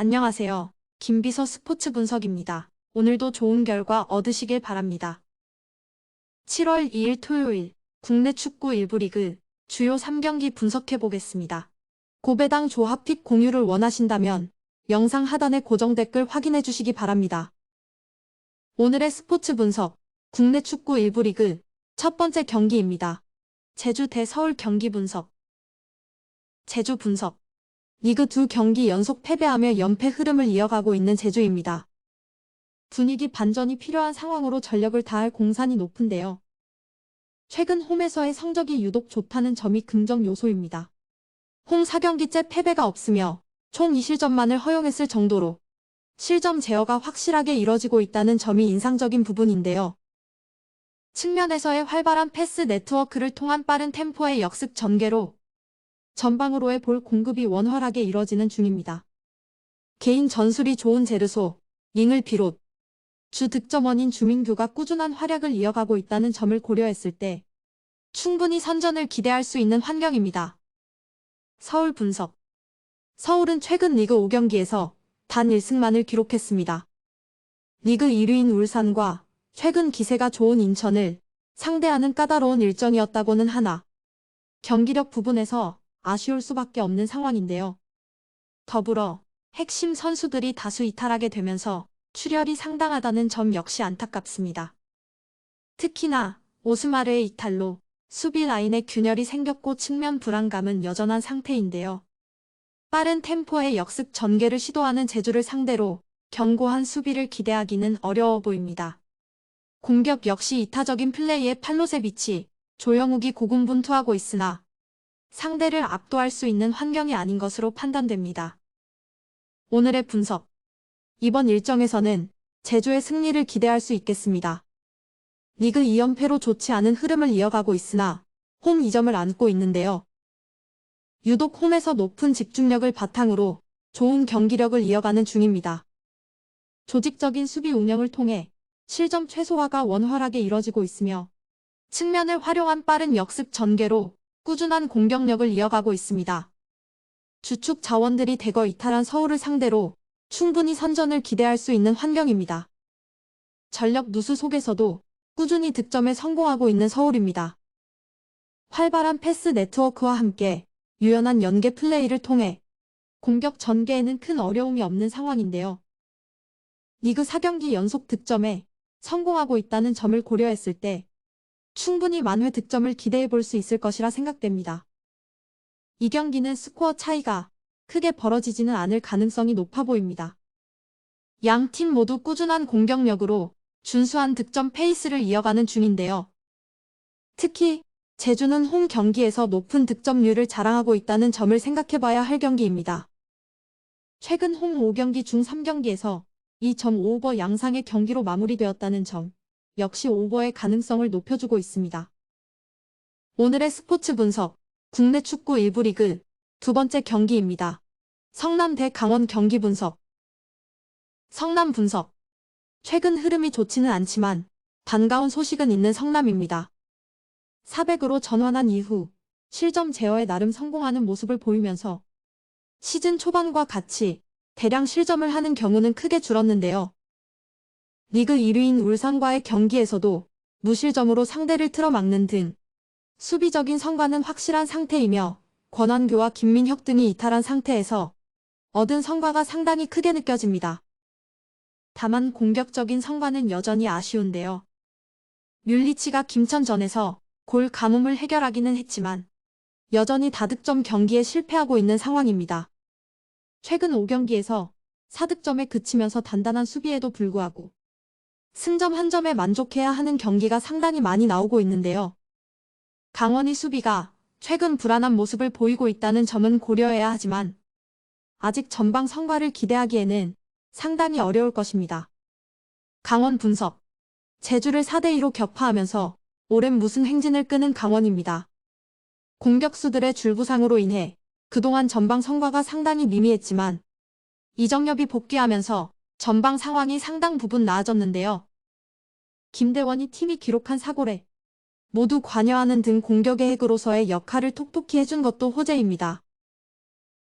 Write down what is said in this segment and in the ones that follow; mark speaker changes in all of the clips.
Speaker 1: 안녕하세요. 김비서 스포츠 분석입니다. 오늘도 좋은 결과 얻으시길 바랍니다. 7월 2일 토요일 국내 축구 1부 리그 주요 3경기 분석해 보겠습니다. 고배당 조합 픽 공유를 원하신다면 영상 하단의 고정 댓글 확인해 주시기 바랍니다. 오늘의 스포츠 분석 국내 축구 1부 리그 첫 번째 경기입니다. 제주 대 서울 경기 분석. 제주 분석. 리그 2경기 연속 패배하며 연패 흐름을 이어가고 있는 제주입니다. 분위기 반전이 필요한 상황으로 전력을 다할 공산이 높은데요. 최근 홈에서의 성적이 유독 좋다는 점이 긍정 요소입니다. 홈 4경기째 패배가 없으며 총 2실점만을 허용했을 정도로 실점 제어가 확실하게 이뤄지고 있다는 점이 인상적인 부분인데요. 측면에서의 활발한 패스 네트워크를 통한 빠른 템포의 역습 전개로 전방으로의 볼 공급이 원활하게 이뤄지는 중입니다. 개인 전술이 좋은 제르소, 링을 비롯 주 득점원인 주민규가 꾸준한 활약을 이어가고 있다는 점을 고려했을 때 충분히 선전을 기대할 수 있는 환경입니다. 서울 분석. 서울은 최근 리그 5경기에서 단 1승만을 기록했습니다. 리그 1위인 울산과 최근 기세가 좋은 인천을 상대하는 까다로운 일정이었다고는 하나 경기력 부분에서 아쉬울 수밖에 없는 상황인데요. 더불어 핵심 선수들이 다수 이탈하게 되면서 출혈이 상당하다는 점 역시 안타깝습니다. 특히나 오스마르의 이탈로 수비 라인에 균열이 생겼고 측면 불안감은 여전한 상태인데요. 빠른 템포의 역습 전개를 시도하는 제주를 상대로 견고한 수비를 기대하기는 어려워 보입니다. 공격 역시 이타적인 플레이에 팔로세비치, 조영욱이 고군분투하고 있으나 상대를 압도할 수 있는 환경이 아닌 것으로 판단됩니다. 오늘의 분석. 이번 일정에서는 제주의 승리를 기대할 수 있겠습니다. 리그 2연패로 좋지 않은 흐름을 이어가고 있으나 홈 2점을 안고 있는데요. 유독 홈에서 높은 집중력을 바탕으로 좋은 경기력을 이어가는 중입니다. 조직적인 수비 운영을 통해 실점 최소화가 원활하게 이뤄지고 있으며 측면을 활용한 빠른 역습 전개로 꾸준한 공격력을 이어가고 있습니다. 주축 자원들이 대거 이탈한 서울을 상대로 충분히 선전을 기대할 수 있는 환경입니다. 전력 누수 속에서도 꾸준히 득점에 성공하고 있는 서울입니다. 활발한 패스 네트워크와 함께 유연한 연계 플레이를 통해 공격 전개에는 큰 어려움이 없는 상황인데요. 리그 4경기 연속 득점에 성공하고 있다는 점을 고려했을 때 충분히 만회 득점을 기대해 볼 수 있을 것이라 생각됩니다. 이 경기는 스코어 차이가 크게 벌어지지는 않을 가능성이 높아 보입니다. 양 팀 모두 꾸준한 공격력으로 준수한 득점 페이스를 이어가는 중인데요. 특히 제주는 홈 경기에서 높은 득점률을 자랑하고 있다는 점을 생각해봐야 할 경기입니다. 최근 홈 5경기 중 3경기에서 2.5오버 양상의 경기로 마무리되었다는 점 역시 오버의 가능성을 높여주고 있습니다. 오늘의 스포츠 분석, 국내 축구 1부 리그 두 번째 경기입니다. 성남 대 강원 경기 분석. 성남 분석. 최근 흐름이 좋지는 않지만 반가운 소식은 있는 성남입니다. 400으로 전환한 이후 실점 제어에 나름 성공하는 모습을 보이면서 시즌 초반과 같이 대량 실점을 하는 경우는 크게 줄었는데요. 리그 1위인 울산과의 경기에서도 무실점으로 상대를 틀어막는 등 수비적인 성과는 확실한 상태이며 권한규와 김민혁 등이 이탈한 상태에서 얻은 성과가 상당히 크게 느껴집니다. 다만 공격적인 성과는 여전히 아쉬운데요. 뮬리치가 김천전에서 골 가뭄을 해결하기는 했지만 여전히 다득점 경기에 실패하고 있는 상황입니다. 최근 5경기에서 4득점에 그치면서 단단한 수비에도 불구하고 승점 한 점에 만족해야 하는 경기가 상당히 많이 나오고 있는데요. 강원의 수비가 최근 불안한 모습을 보이고 있다는 점은 고려해야 하지만 아직 전방 성과를 기대하기에는 상당히 어려울 것입니다. 강원 분석. 제주를 4대2로 격파하면서 오랜 무승 행진을 끄는 강원입니다. 공격수들의 줄부상으로 인해 그동안 전방 성과가 상당히 미미했지만 이정엽이 복귀하면서 전방 상황이 상당 부분 나아졌는데요. 김대원이 팀이 기록한 4골에 모두 관여하는 등 공격의 핵으로서의 역할을 톡톡히 해준 것도 호재입니다.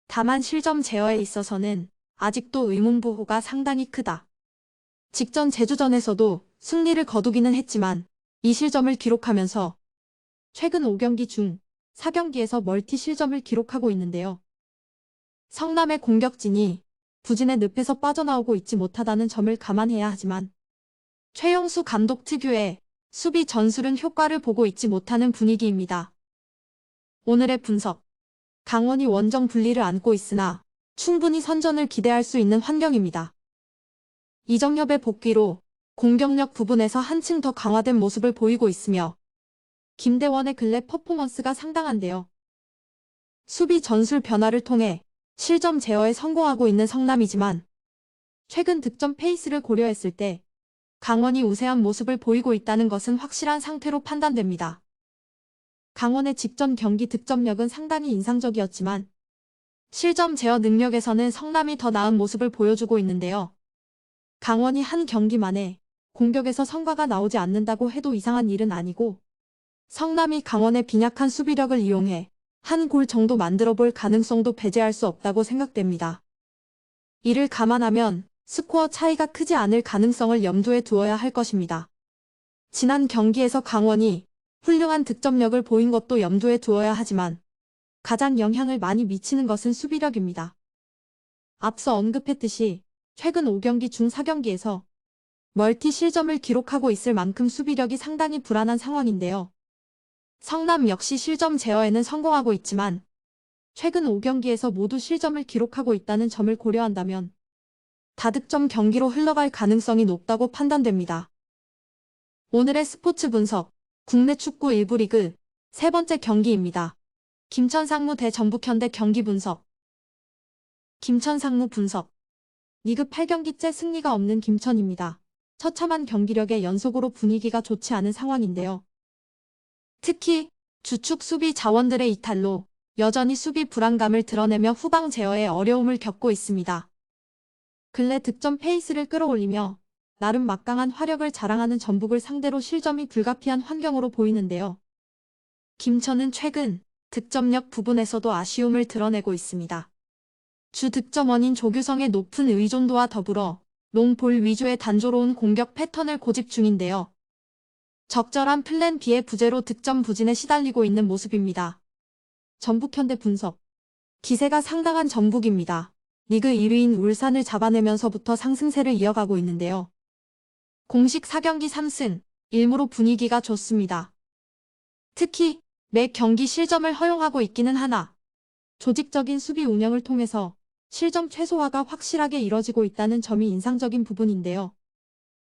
Speaker 1: 다만 실점 제어에 있어서는 아직도 의문부호가 상당히 크다. 직전 제주전에서도 승리를 거두기는 했지만 2실점을 기록하면서 최근 5경기 중 4경기에서 멀티 실점을 기록하고 있는데요. 성남의 공격진이 부진의 늪에서 빠져나오고 있지 못하다는 점을 감안해야 하지만 최용수 감독 특유의 수비 전술은 효과를 보고 있지 못하는 분위기입니다. 오늘의 분석. 강원이 원정 분리를 안고 있으나 충분히 선전을 기대할 수 있는 환경입니다. 이정엽의 복귀로 공격력 부분에서 한층 더 강화된 모습을 보이고 있으며 김대원의 근래 퍼포먼스가 상당한데요. 수비 전술 변화를 통해 실점 제어에 성공하고 있는 성남이지만 최근 득점 페이스를 고려했을 때 강원이 우세한 모습을 보이고 있다는 것은 확실한 상태로 판단됩니다. 강원의 직전 경기 득점력은 상당히 인상적이었지만 실점 제어 능력에서는 성남이 더 나은 모습을 보여주고 있는데요. 강원이 한 경기 만에 공격에서 성과가 나오지 않는다고 해도 이상한 일은 아니고 성남이 강원의 빈약한 수비력을 이용해 한 골 정도 만들어 볼 가능성도 배제할 수 없다고 생각됩니다. 이를 감안하면 스코어 차이가 크지 않을 가능성을 염두에 두어야 할 것입니다. 지난 경기에서 강원이 훌륭한 득점력을 보인 것도 염두에 두어야 하지만 가장 영향을 많이 미치는 것은 수비력입니다. 앞서 언급했듯이 최근 5경기 중 4경기에서 멀티 실점을 기록하고 있을 만큼 수비력이 상당히 불안한 상황인데요. 성남 역시 실점 제어에는 성공하고 있지만 최근 5경기에서 모두 실점을 기록하고 있다는 점을 고려한다면 다득점 경기로 흘러갈 가능성이 높다고 판단됩니다. 오늘의 스포츠 분석, 국내 축구 1부 리그 세 번째 경기입니다. 김천상무 대 전북현대 경기 분석. 김천상무 분석. 리그 8경기째 승리가 없는 김천입니다. 처참한 경기력에 연속으로 분위기가 좋지 않은 상황인데요. 특히 주축 수비 자원들의 이탈로 여전히 수비 불안감을 드러내며 후방 제어에 어려움을 겪고 있습니다. 근래 득점 페이스를 끌어올리며 나름 막강한 화력을 자랑하는 전북을 상대로 실점이 불가피한 환경으로 보이는데요. 김천은 최근 득점력 부분에서도 아쉬움을 드러내고 있습니다. 주 득점원인 조규성의 높은 의존도와 더불어 롱볼 위주의 단조로운 공격 패턴을 고집 중인데요. 적절한 플랜 B의 부재로 득점 부진에 시달리고 있는 모습입니다. 전북현대 분석. 기세가 상당한 전북입니다. 리그 1위인 울산을 잡아내면서부터 상승세를 이어가고 있는데요. 공식 4경기 3승, 1무로 분위기가 좋습니다. 특히 매 경기 실점을 허용하고 있기는 하나 조직적인 수비 운영을 통해서 실점 최소화가 확실하게 이뤄지고 있다는 점이 인상적인 부분인데요.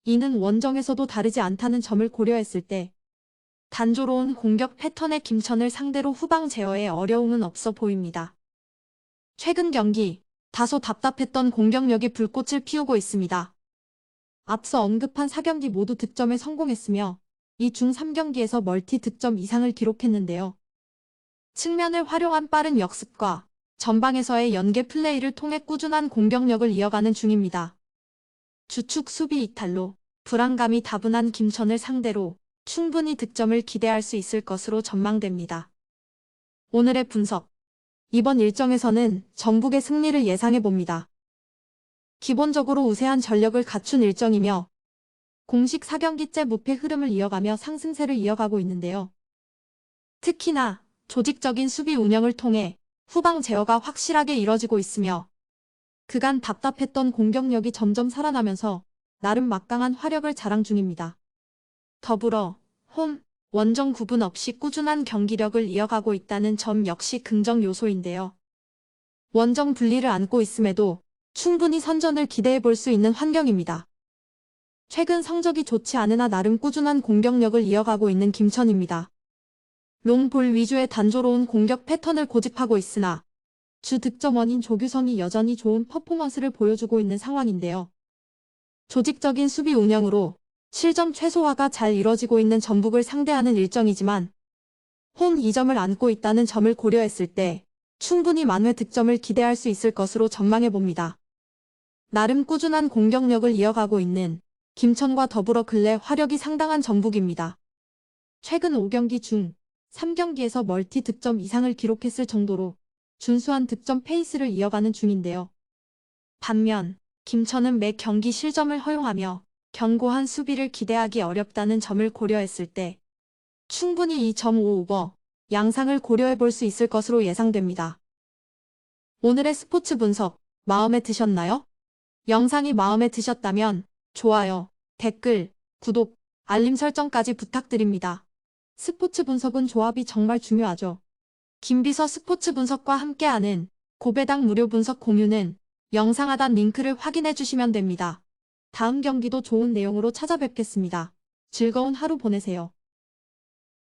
Speaker 1: 이는 원정에서도 다르지 않다는 점을 고려했을 때 단조로운 공격 패턴의 김천을 상대로 후방 제어에 어려움은 없어 보입니다. 최근 경기, 다소 답답했던 공격력이 불꽃을 피우고 있습니다. 앞서 언급한 4경기 모두 득점에 성공했으며 이 중 3경기에서 멀티 득점 이상을 기록했는데요. 측면을 활용한 빠른 역습과 전방에서의 연계 플레이를 통해 꾸준한 공격력을 이어가는 중입니다. 주축 수비 이탈로 불안감이 다분한 김천을 상대로 충분히 득점을 기대할 수 있을 것으로 전망됩니다. 오늘의 분석. 이번 일정에서는 전북의 승리를 예상해봅니다. 기본적으로 우세한 전력을 갖춘 일정이며 공식 4경기째 무패 흐름을 이어가며 상승세를 이어가고 있는데요. 특히나 조직적인 수비 운영을 통해 후방 제어가 확실하게 이뤄지고 있으며 그간 답답했던 공격력이 점점 살아나면서 나름 막강한 화력을 자랑 중입니다. 더불어 홈, 원정 구분 없이 꾸준한 경기력을 이어가고 있다는 점 역시 긍정 요소인데요. 원정 분리를 안고 있음에도 충분히 선전을 기대해 볼 수 있는 환경입니다. 최근 성적이 좋지 않으나 나름 꾸준한 공격력을 이어가고 있는 김천입니다. 롱볼 위주의 단조로운 공격 패턴을 고집하고 있으나 주 득점원인 조규성이 여전히 좋은 퍼포먼스를 보여주고 있는 상황인데요. 조직적인 수비 운영으로 실점 최소화가 잘 이뤄지고 있는 전북을 상대하는 일정이지만 홈 2점을 안고 있다는 점을 고려했을 때 충분히 만회 득점을 기대할 수 있을 것으로 전망해봅니다. 나름 꾸준한 공격력을 이어가고 있는 김천과 더불어 근래 화력이 상당한 전북입니다. 최근 5경기 중 3경기에서 멀티 득점 이상을 기록했을 정도로 준수한 득점 페이스를 이어가는 중인데요. 반면 김천은 매 경기 실점을 허용하며 견고한 수비를 기대하기 어렵다는 점을 고려했을 때 충분히 2.5 오버 양상을 고려해 볼 수 있을 것으로 예상됩니다. 오늘의 스포츠 분석 마음에 드셨나요? 영상이 마음에 드셨다면 좋아요, 댓글, 구독, 알림 설정까지 부탁드립니다. 스포츠 분석은 조합이 정말 중요하죠. 김비서 스포츠 분석과 함께하는 고배당 무료 분석 공유는 영상 하단 링크를 확인해 주시면 됩니다. 다음 경기도 좋은 내용으로 찾아뵙겠습니다. 즐거운 하루 보내세요.